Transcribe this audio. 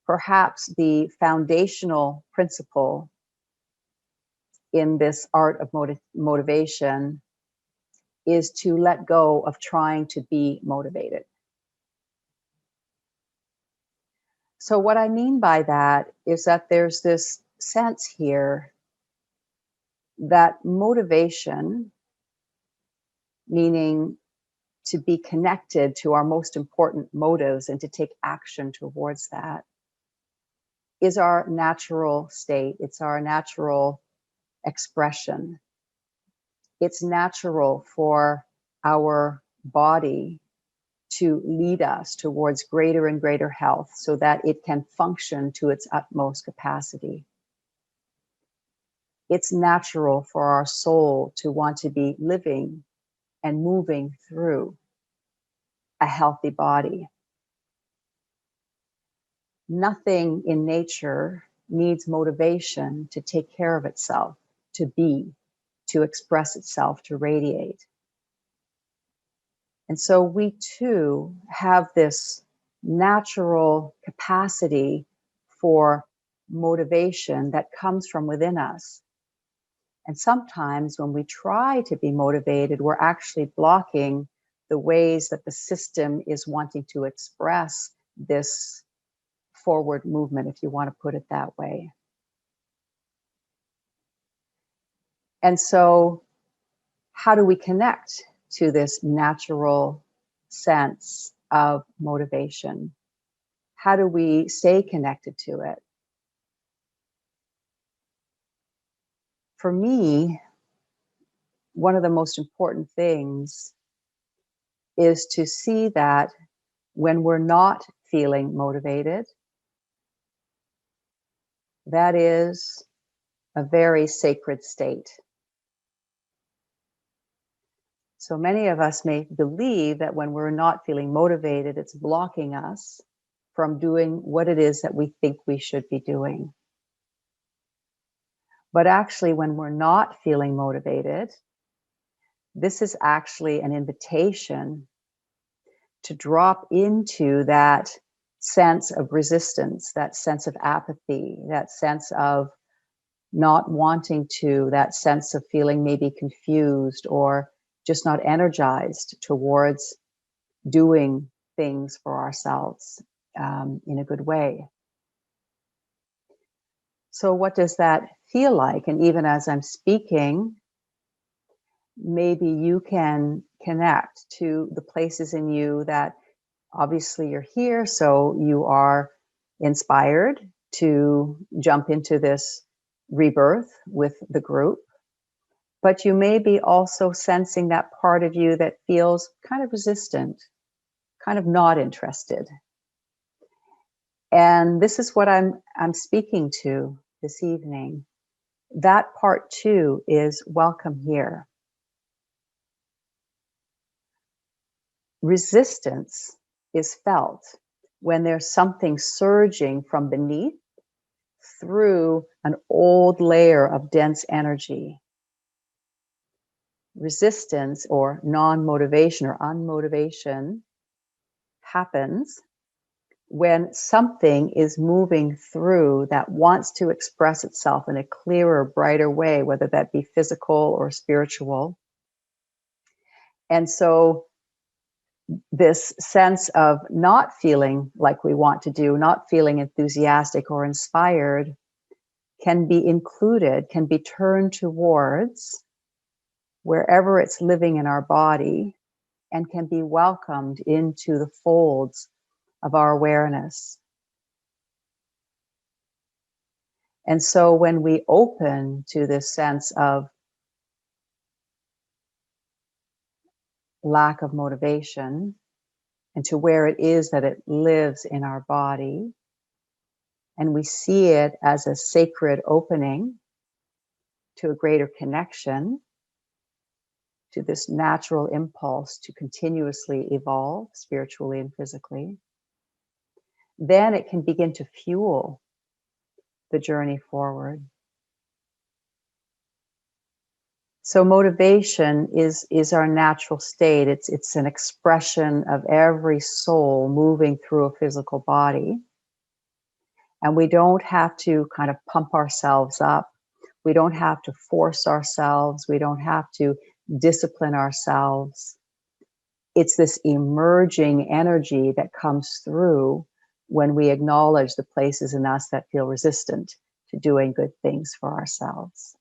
perhaps the foundational principle in this art of motivation is to let go of trying to be motivated. So what I mean by that is that there's this sense here that motivation, meaning to be connected to our most important motives and to take action towards that, is our natural state. It's our natural expression. It's natural for our body to lead us towards greater and greater health so that it can function to its utmost capacity. It's natural for our soul to want to be living and moving through a healthy body. Nothing in nature needs motivation to take care of itself, to be, to express itself, to radiate. And so we too have this natural capacity for motivation that comes from within us. And sometimes when we try to be motivated, we're actually blocking the ways that the system is wanting to express this forward movement, if you want to put it that way. And so how do we connect to this natural sense of motivation? How do we stay connected to it? For me, one of the most important things is to see that when we're not feeling motivated, that is a very sacred state. So many of us may believe that when we're not feeling motivated, it's blocking us from doing what it is that we think we should be doing. But actually, when we're not feeling motivated, this is actually an invitation to drop into that sense of resistance, that sense of apathy, that sense of not wanting to, that sense of feeling maybe confused or just not energized towards doing things for ourselves in a good way. So what does that feel like? And even as I'm speaking, maybe you can connect to the places in you that obviously you're here, so you are inspired to jump into this rebirth with the group. But you may be also sensing that part of you that feels kind of resistant, kind of not interested. And this is what I'm speaking to this evening. That part too is welcome here. Resistance is felt when there's something surging from beneath through an old layer of dense energy. Resistance or non-motivation or unmotivation happens when something is moving through that wants to express itself in a clearer, brighter way, whether that be physical or spiritual. And so this sense of not feeling like we want to do, not feeling enthusiastic or inspired, can be included, can be turned towards wherever it's living in our body and can be welcomed into the folds of our awareness. And so when we open to this sense of lack of motivation and to where it is that it lives in our body, and we see it as a sacred opening to a greater connection, to this natural impulse to continuously evolve spiritually and physically, then it can begin to fuel the journey forward. So motivation is our natural state. It's an expression of every soul moving through a physical body. And we don't have to kind of pump ourselves up. We don't have to force ourselves. We don't have to discipline ourselves. It's this emerging energy that comes through when we acknowledge the places in us that feel resistant to doing good things for ourselves.